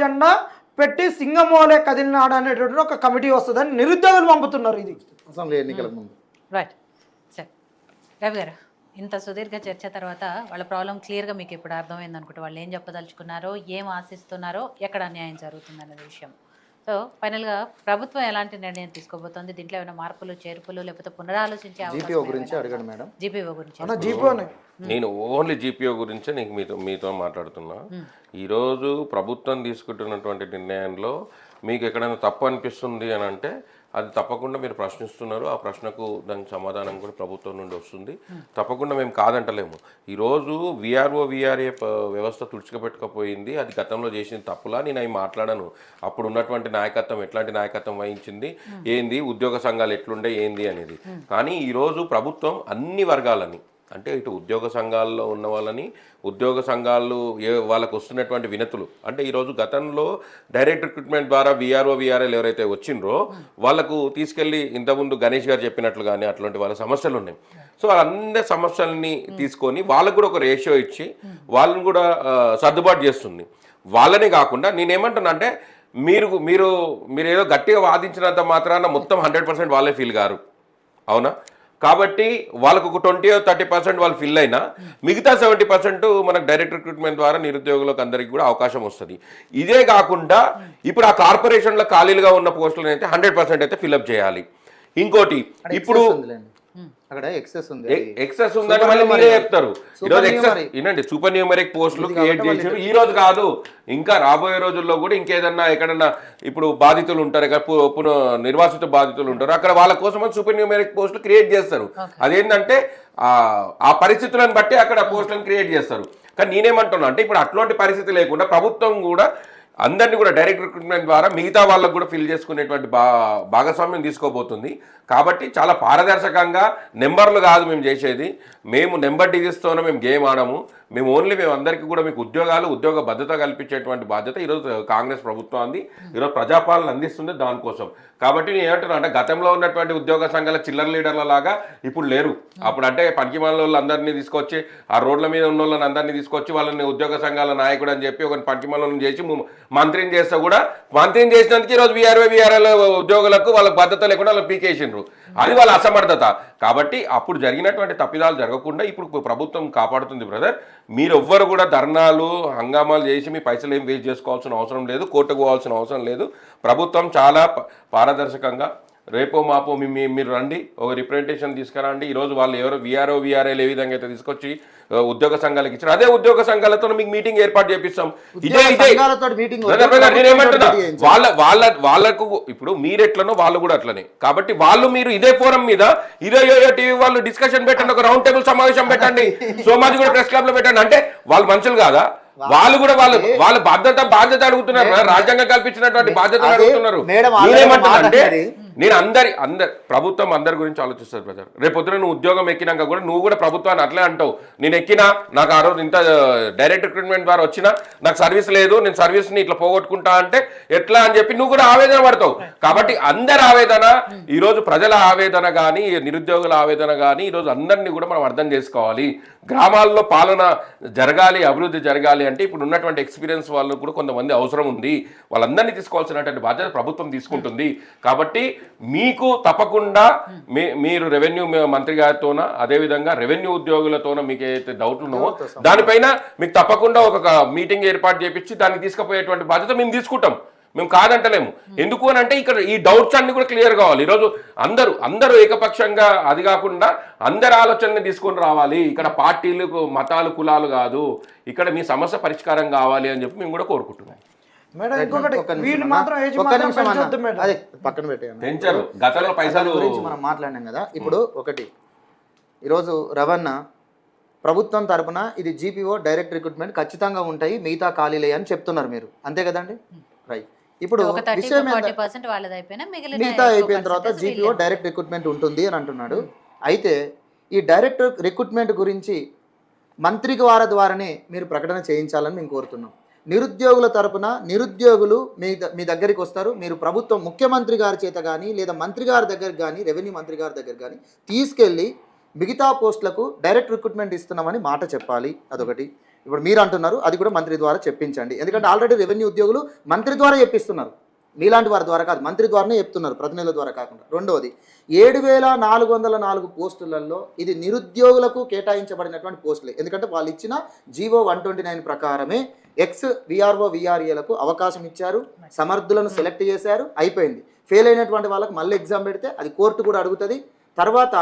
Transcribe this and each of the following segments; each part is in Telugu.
జెండా పెట్టి సింగమోలే కదిలినాడు అనేటువంటి ఒక కమిటీ వస్తుందని నిరుద్యోగులు పంపుతున్నారు. ఇది అసెంబ్లీ ఎన్నికల ముందు. రైట్ సరే రవి గారు, ఇంత సుదీర్ఘ చర్చ తర్వాత వాళ్ళ ప్రాబ్లం క్లియర్గా మీకు ఇప్పుడు అర్థమైంది అనుకుంటే వాళ్ళు ఏం చెప్పదలుచుకున్నారో, ఏం ఆశిస్తున్నారో, ఎక్కడ అన్యాయం జరుగుతుందనే విషయం. సో ఫైనల్గా ప్రభుత్వం ఎలాంటి నిర్ణయం తీసుకోబోతోంది, దీంట్లో ఏమైనా మార్పులు చేర్పులు లేకపోతే పునరాలోచించే జీపీఓ గురించి అడగండి మేడం. జీపీఓ గురించి నేను ఓన్లీ జీపీఓ గురించే నీకు మీతో మాట్లాడుతున్నా. ఈరోజు ప్రభుత్వం తీసుకుంటున్నటువంటి నిర్ణయంలో మీకు ఎక్కడైనా తప్పు అనిపిస్తుంది అని అంటే అది తప్పకుండా మీరు ప్రశ్నిస్తున్నారు. ఆ ప్రశ్నకు దానికి సమాధానం కూడా ప్రభుత్వం నుండి వస్తుంది. తప్పకుండా మేము కాదంటలేము. ఈరోజు విఆర్ఏ వ్యవస్థ తుడుచుకుపెట్టుకపోయింది, అది గతంలో చేసిన తప్పులా నేను అవి మాట్లాడాను. అప్పుడు ఉన్నటువంటి నాయకత్వం ఎట్లాంటి నాయకత్వం వహించింది, ఏంది ఉద్యోగ సంఘాలు ఎట్లుండే ఏంది అనేది. కానీ ఈరోజు ప్రభుత్వం అన్ని వర్గాలని, అంటే ఇటు ఉద్యోగ సంఘాల్లో ఉన్న వాళ్ళని, ఉద్యోగ సంఘాలు వాళ్ళకు వస్తున్నటువంటి వినతులు, అంటే ఈరోజు గతంలో డైరెక్ట్ రిక్రూట్మెంట్ ద్వారా విఆర్ఏలు ఎవరైతే వచ్చిండ్రో వాళ్ళకు తీసుకెళ్ళి ఇంతకుముందు గణేష్ గారు చెప్పినట్లు కానీ అట్లాంటి వాళ్ళ సమస్యలు ఉన్నాయి. సో వాళ్ళందరి సమస్యలని తీసుకొని వాళ్ళకు కూడా ఒక రేషియో ఇచ్చి వాళ్ళని కూడా సర్దుబాటు చేస్తుంది. వాళ్ళనే కాకుండా నేనేమంటున్నా అంటే మీరు ఏదో గట్టిగా వాదించినంత మాత్రాన మొత్తం 100% వాళ్ళే ఫీల్ గారు, అవునా? కాబట్టి వాళ్ళకు ఒక 20-30% వాళ్ళు ఫిల్ అయినా మిగతా 70% మనకు డైరెక్ట్ రిక్రూట్మెంట్ ద్వారా నిరుద్యోగులకు అందరికీ కూడా అవకాశం వస్తుంది. ఇదే కాకుండా ఇప్పుడు ఆ కార్పొరేషన్లో ఖాళీలుగా ఉన్న పోస్టులను అయితే 100% అయితే ఫిల్అప్ చేయాలి. ఇంకోటి ఇప్పుడు అక్కడ ఎక్సెస్ ఉందని మళ్ళీ మీరే చెప్తారు. ఈరోజు వినండి, సూపర్ న్యూమరిక్ పోస్టులు క్రియేట్ చేసారు. ఈ రోజు కాదు, ఇంకా రాబోయే రోజుల్లో కూడా ఇంకేదన్నా ఎక్కడన్నా ఇప్పుడు బాధితులు ఉంటారు, నిర్వాసిత బాధితులు ఉంటారు, అక్కడ వాళ్ళ కోసం సూపర్ న్యూమరిక్ పోస్టులు క్రియేట్ చేస్తారు. అదేంటంటే ఆ పరిస్థితులను బట్టి అక్కడ పోస్టులను క్రియేట్ చేస్తారు. కానీ నేనేమంటున్నా అంటే ఇప్పుడు అట్లాంటి పరిస్థితి లేకుండా ప్రభుత్వం కూడా అందరినీ కూడా డైరెక్ట్ రిక్రూట్మెంట్ ద్వారా మిగతా వాళ్ళకు కూడా ఫిల్ చేసుకునేటువంటి భాగస్వామ్యం తీసుకోబోతుంది. కాబట్టి చాలా పారదర్శకంగా నెంబర్లు కాదు మేము చేసేది, మేము నెంబర్ డిజిట్స్తోనే మేము గేమ్ ఆడము. మేము అందరికీ కూడా మీకు ఉద్యోగ భద్రత కల్పించేటువంటి బాధ్యత ఈరోజు కాంగ్రెస్ ప్రభుత్వం అంది, ఈరోజు ప్రజాపాలన అందిస్తుంది దానికోసం. కాబట్టి నేను ఏమంటున్నా అంటే గతంలో ఉన్నటువంటి ఉద్యోగ సంఘాల చిల్లర లీడర్ల లాగా ఇప్పుడు లేరు. అప్పుడు అంటే పనికిమాల వాళ్ళు అందరినీ తీసుకొచ్చి ఆ రోడ్ల మీద ఉన్న వాళ్ళని అందరినీ తీసుకొచ్చి వాళ్ళని ఉద్యోగ సంఘాల నాయకుడు అని చెప్పి ఒక పనికిమాలను చేసి మంత్రిని చేస్తే కూడా మంత్రిని చేసినందుకు ఈరోజు విఆర్ఏల ఉద్యోగులకు వాళ్ళకి భద్రత లేకుండా వాళ్ళు పీకేసిండ్రు. అది వాళ్ళ అసమర్థత. కాబట్టి అప్పుడు జరిగినటువంటి తప్పిదాలు జరగకుండా ఇప్పుడు ప్రభుత్వం కాపాడుతుంది. బ్రదర్, మీరెవ్వరు కూడా ధర్నాలు హంగామాలు చేసి మీ పైసలు ఏం వేస్ట్ చేసుకోవాల్సిన అవసరం లేదు, కోర్టుకు పోవాల్సిన అవసరం లేదు. ప్రభుత్వం చాలా పారదర్శకంగా రేపో మాపో మీరు రండి, ఒక రిప్రజెంటేషన్ తీసుకురండి. ఈరోజు వాళ్ళు ఎవరో విఆర్ఏలు ఏ విధంగా అయితే తీసుకొచ్చి ఉద్యోగ సంఘాలకు ఇచ్చారు, అదే ఉద్యోగ సంఘాలతో మీకు మీటింగ్ ఏర్పాటు చేపిస్తాం. నేనేమంటున్నా వాళ్ళకు ఇప్పుడు మీరెట్లనో వాళ్ళు కూడా అట్లనే. కాబట్టి మీరు ఇదే ఫోరం మీద ఇదే టీవీ వాళ్ళు డిస్కషన్ పెట్టండి, ఒక రౌండ్ టేబుల్ సమావేశం పెట్టండి, సోమాజి కూడా ప్రెస్ క్లబ్ లో పెట్టండి. అంటే వాళ్ళు మనుషులు కాదా? వాళ్ళు కూడా వాళ్ళ బాధ్యత అడుగుతున్నారు, రాజ్యాంగం కల్పించినటువంటి బాధ్యత అడుగుతున్నారు. నేనేమంటున్నా అంటే నేను ప్రభుత్వం అందరి గురించి ఆలోచిస్తారు బ్రదర్. రేపొద్దున నువ్వు ఉద్యోగం ఎక్కినాక కూడా నువ్వు కూడా ప్రభుత్వాన్ని అట్లే అంటావు, నేను ఎక్కినా నాకు ఆ రోజు ఇంత డైరెక్ట్ రిక్రూట్మెంట్ ద్వారా వచ్చినా నాకు సర్వీస్ లేదు, నేను సర్వీస్ని ఇట్లా పోగొట్టుకుంటా అంటే ఎట్లా అని చెప్పి నువ్వు కూడా ఆవేదన పడతావు. కాబట్టి అందరి ఆవేదన, ఈరోజు ప్రజల ఆవేదన కానీ నిరుద్యోగుల ఆవేదన కానీ ఈరోజు అందరినీ కూడా మనం అర్థం చేసుకోవాలి. గ్రామాల్లో పాలన జరగాలి, అభివృద్ధి జరగాలి అంటే ఇప్పుడు ఉన్నటువంటి ఎక్స్పీరియన్స్ వాళ్ళు కూడా కొంతమంది అవసరం ఉంది. వాళ్ళందరినీ తీసుకోవాల్సినటువంటి బాధ్యత ప్రభుత్వం తీసుకుంటుంది. కాబట్టి మీకు తప్పకుండా మీరు రెవెన్యూ మంత్రి గారితోన, అదేవిధంగా రెవెన్యూ ఉద్యోగులతోన మీకు ఏదైతే డౌట్లు ఉన్నావో దానిపైన మీకు తప్పకుండా ఒక మీటింగ్ ఏర్పాటు చేపించి దాన్ని తీసుకుపోయేటువంటి బాధ్యత మేము తీసుకుంటాం. మేము కాదంటలేము. ఎందుకు అని అంటే ఇక్కడ ఈ డౌట్స్ అన్ని కూడా క్లియర్ కావాలి. ఈరోజు అందరూ ఏకపక్షంగా, అది కాకుండా అందరి ఆలోచనని తీసుకొని రావాలి. ఇక్కడ పార్టీలు, మతాలు, కులాలు కాదు, ఇక్కడ మీ సమస్య పరిష్కారం కావాలి అని చెప్పి మేము కూడా కోరుకుంటున్నాం. పక్కన పెంచారు గతంలో పైసలు గురించి మనం మాట్లాడినాం కదా. ఇప్పుడు ఈరోజు రవణ ప్రభుత్వం తరపున ఇది జీపీఓ డైరెక్ట్ రిక్రూట్మెంట్ ఖచ్చితంగా ఉంటాయి, మిగతా ఖాళీలే అని చెప్తున్నారు మీరు, అంతే కదండి? రైట్. ఇప్పుడు విషయం మిగతా అయిపోయిన తర్వాత జీపీఓ డైరెక్ట్ రిక్రూట్మెంట్ ఉంటుంది అని అంటున్నాడు. అయితే ఈ డైరెక్ట్ రిక్రూట్మెంట్ గురించి మంత్రి గారి ద్వారానే మీరు ప్రకటన చేయించాలని మేము కోరుతున్నాం. నిరుద్యోగుల తరపున నిరుద్యోగులు మీ దగ్గరికి వస్తారు, మీరు ప్రభుత్వం ముఖ్యమంత్రి గారి చేత కానీ లేదా మంత్రి గారి దగ్గర కానీ రెవెన్యూ మంత్రి గారి దగ్గర కానీ తీసుకెళ్ళి మిగతా పోస్టులకు డైరెక్ట్ రిక్రూట్మెంట్ ఇస్తున్నామని మాట చెప్పాలి. అదొకటి. ఇప్పుడు మీరు అంటున్నారు అది కూడా మంత్రి ద్వారా చెప్పించండి, ఎందుకంటే ఆల్రెడీ రెవెన్యూ ఉద్యోగులు మంత్రి ద్వారా చెప్పిస్తున్నారు, మీలాంటి వారి ద్వారా కాదు, మంత్రి ద్వారానే చెప్తున్నారు, ప్రతినిధుల ద్వారా కాకుండా. రెండవది 7,404 పోస్టులలో ఇది నిరుద్యోగులకు కేటాయించబడినటువంటి పోస్టులే, ఎందుకంటే వాళ్ళు ఇచ్చిన జీవో 129 ప్రకారమే ఎక్స్ విఆర్ఓ విఆర్ఏలకు అవకాశం ఇచ్చారు, సమర్థులను సెలెక్ట్ చేశారు, అయిపోయింది. ఫెయిల్ అయినటువంటి వాళ్ళకి మళ్ళీ ఎగ్జామ్ పెడితే అది కోర్టు కూడా అడుగుతుంది. తర్వాత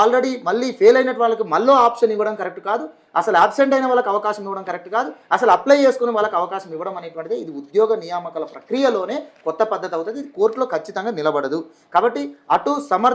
ఆల్రెడీ మళ్ళీ ఫెయిల్ అయిన వాళ్ళకి మళ్ళీ ఆప్షన్ ఇవ్వడం కరెక్ట్ కాదు, అసలు అబ్సెంట్ అయిన వాళ్ళకి అవకాశం ఇవ్వడం కరెక్ట్ కాదు, అసలు అప్లై చేసుకునే వాళ్ళకి అవకాశం ఇవ్వడం అనేటువంటిది ఇది ఉద్యోగ నియామకాల ప్రక్రియలోనే కొత్త పద్ధతి అవుతుంది, ఇది కోర్టులో ఖచ్చితంగా నిలబడదు. కాబట్టి అటు సమర్థ